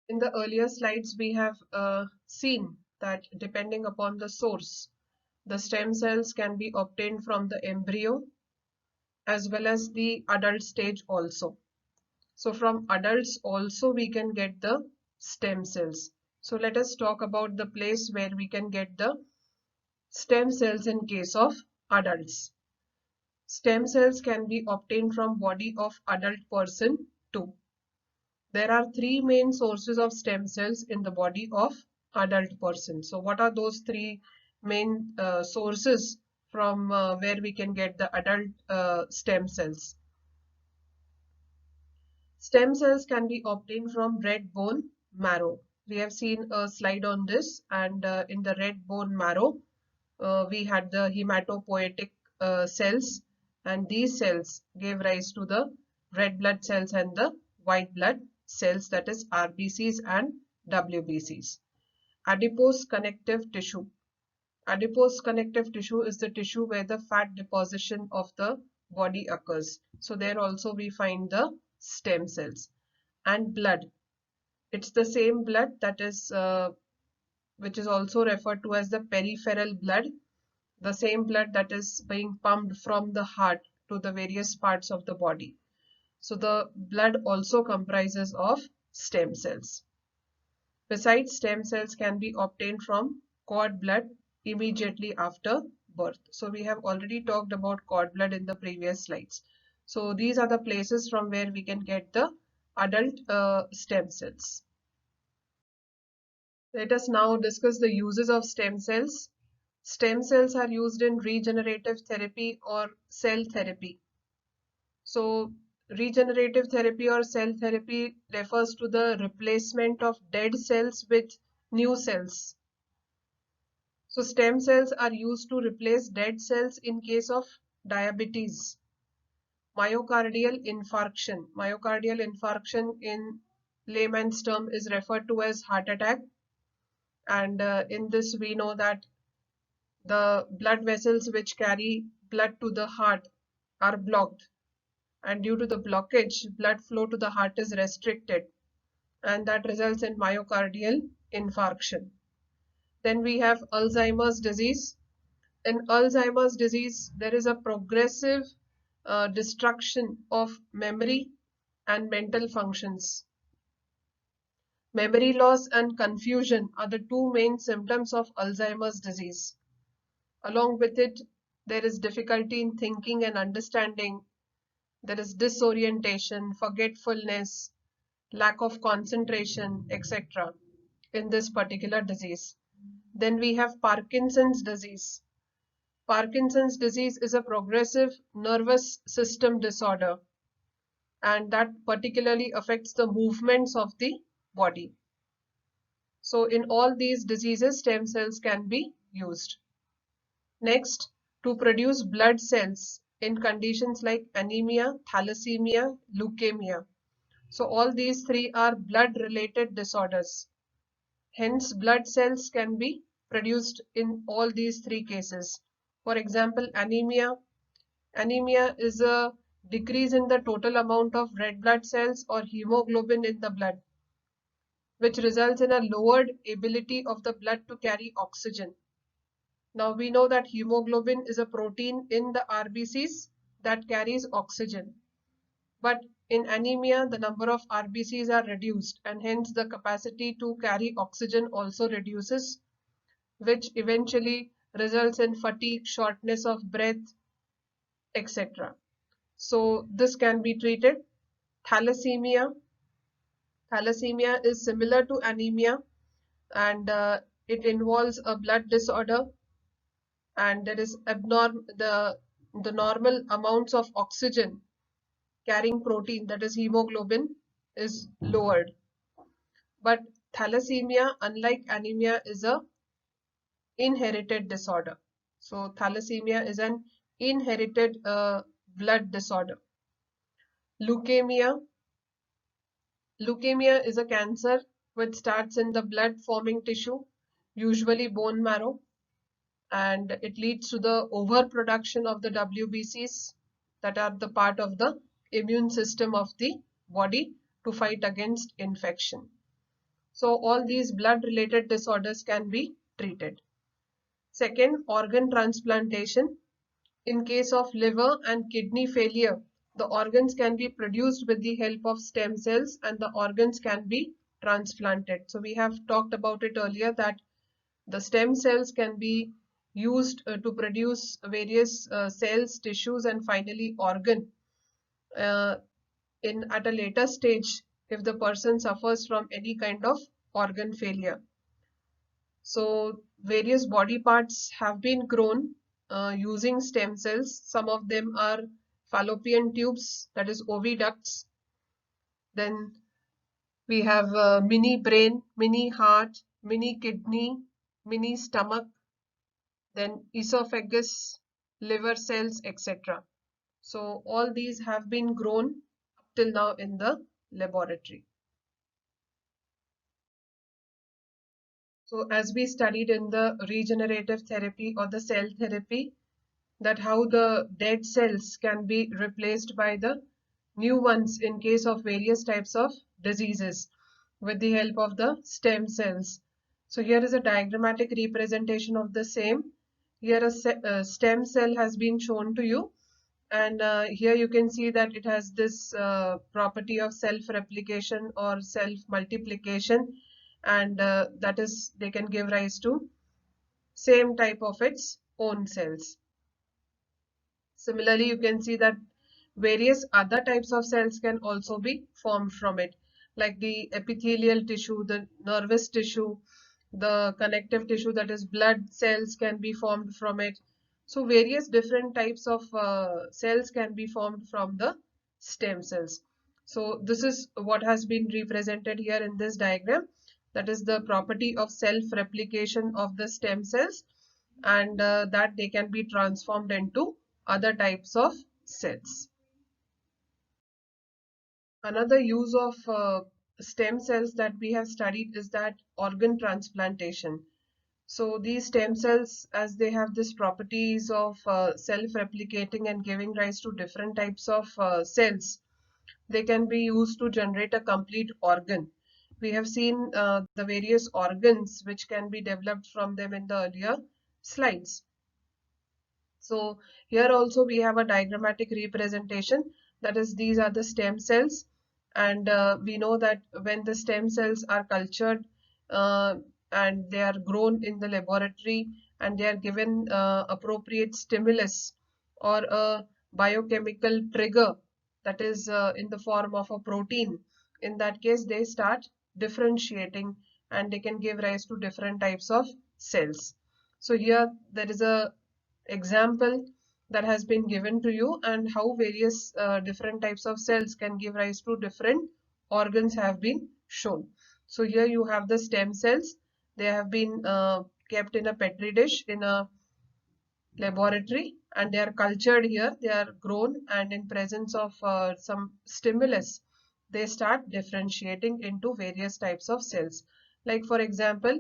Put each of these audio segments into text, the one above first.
In the earlier slides, we have seen that depending upon the source, the stem cells can be obtained from the embryo as well as the adult stage also. So from adults also we can get the stem cells. So let us talk about the place where we can get the stem cells in case of adults. Stem cells can be obtained from body of adult person too. There are three main sources of stem cells in the body of adult person. So what are those three main sources from where we can get the adult stem cells? Stem cells can be obtained from red bone marrow. We have seen a slide on this, and in the red bone marrow, we had the hematopoietic cells, and these cells gave rise to the red blood cells and the white blood cells, that is RBCs and WBCs. Adipose connective tissue. Adipose connective tissue is the tissue where the fat deposition of the body occurs. So there also we find the stem cells. And blood. It's the same blood that is which is also referred to as the peripheral blood, the same blood that is being pumped from the heart to the various parts of the body. So the blood also comprises of stem cells. Besides, stem cells can be obtained from cord blood immediately after birth. So we have already talked about cord blood in the previous slides. So these are the places from where we can get the adult stem cells. Let us now discuss the uses of stem cells. Stem cells are used in regenerative therapy or cell therapy. So, regenerative therapy or cell therapy refers to the replacement of dead cells with new cells. So, stem cells are used to replace dead cells in case of diabetes, myocardial infarction. Myocardial infarction in layman's term is referred to as heart attack. And in this, we know that the blood vessels which carry blood to the heart are blocked, and due to the blockage, blood flow to the heart is restricted, and that results in myocardial infarction. Then we have Alzheimer's disease. In Alzheimer's disease, there is a progressive destruction of memory and mental functions. Memory loss and confusion are the two main symptoms of Alzheimer's disease. Along with it, there is difficulty in thinking and understanding. There is disorientation, forgetfulness, lack of concentration, etc. in this particular disease. Then we have Parkinson's disease. Parkinson's disease is a progressive nervous system disorder, and that particularly affects the movements of the body. So in all these diseases, stem cells can be used. Next, to produce blood cells in conditions like anemia, thalassemia, leukemia. So all these three are blood-related disorders. Hence, blood cells can be produced in all these three cases. For example, anemia. Anemia is a decrease in the total amount of red blood cells or hemoglobin in the blood, which results in a lowered ability of the blood to carry oxygen. Now we know that hemoglobin is a protein in the RBCs that carries oxygen. But in anemia, the number of RBCs are reduced, and hence the capacity to carry oxygen also reduces, which eventually results in fatigue, shortness of breath, etc. So this can be treated. Thalassemia. Thalassemia is similar to anemia, and it involves a blood disorder, and there is the normal amounts of oxygen carrying protein, that is hemoglobin, is lowered. But thalassemia, unlike anemia, is a inherited disorder. So thalassemia is an inherited blood disorder. Leukemia. Leukemia is a cancer which starts in the blood forming tissue, usually bone marrow, and it leads to the overproduction of the WBCs that are the part of the immune system of the body to fight against infection. So all these blood-related disorders can be treated. Second, organ transplantation. In case of liver and kidney failure, the organs can be produced with the help of stem cells and the organs can be transplanted. So we have talked about it earlier that the stem cells can be used to produce various cells, tissues, and finally organ uh, at a later stage if the person suffers from any kind of organ failure. So various body parts have been grown using stem cells. Some of them are fallopian tubes, that is oviducts. Then we have mini brain, mini heart, mini kidney, mini stomach, then esophagus, liver cells, etc. So all these have been grown up till now in the laboratory. So as we studied in the regenerative therapy or the cell therapy, that how the dead cells can be replaced by the new ones in case of various types of diseases with the help of the stem cells. So here is a diagrammatic representation of the same. Here a stem cell has been shown to you, and here you can see that it has this property of self-replication or self-multiplication, and that is they can give rise to same type of its own cells. Similarly, you can see that various other types of cells can also be formed from it, like the epithelial tissue, the nervous tissue, the connective tissue, that is blood cells, can be formed from it. So various different types of cells can be formed from the stem cells. So this is what has been represented here in this diagram. That is the property of self-replication of the stem cells, and that they can be transformed into other types of cells. Another use of stem cells that we have studied is that organ transplantation. So these stem cells, as they have this properties of self-replicating and giving rise to different types of cells, they can be used to generate a complete organ. We have seen the various organs which can be developed from them in the earlier slides. So here also we have a diagrammatic representation, that is these are the stem cells, and we know that when the stem cells are cultured uh, and they are grown in the laboratory and they are given appropriate stimulus or a biochemical trigger, that is in the form of a protein, in that case they start differentiating and they can give rise to different types of cells. So here there is a example that has been given to you, and how various different types of cells can give rise to different organs have been shown. So here you have the stem cells. They have been kept in a petri dish in a laboratory and they are cultured here. They are grown, and in presence of some stimulus they start differentiating into various types of cells. Like for example,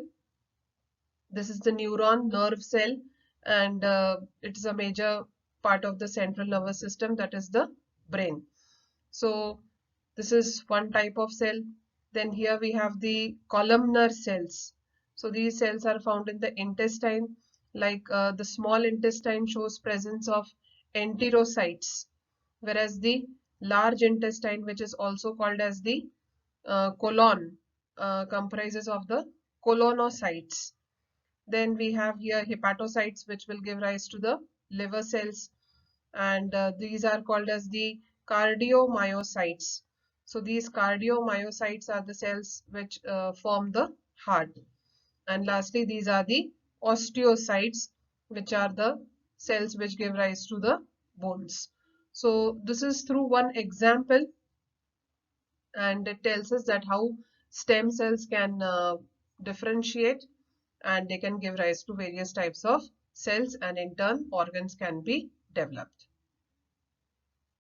this is the neuron nerve cell, and it is a major part of the central nervous system, that is the brain. So this is one type of cell. Then here we have the columnar cells. So these cells are found in the intestine, like the small intestine shows presence of enterocytes, whereas the large intestine, which is also called as the colon, comprises of the colonocytes. Then we have here hepatocytes, which will give rise to the liver cells, and these are called as the cardiomyocytes. So these cardiomyocytes are the cells which form the heart. And lastly, these are the osteocytes, which are the cells which give rise to the bones. So this is through one example, and it tells us that how stem cells can differentiate and they can give rise to various types of cells, and in turn organs can be developed.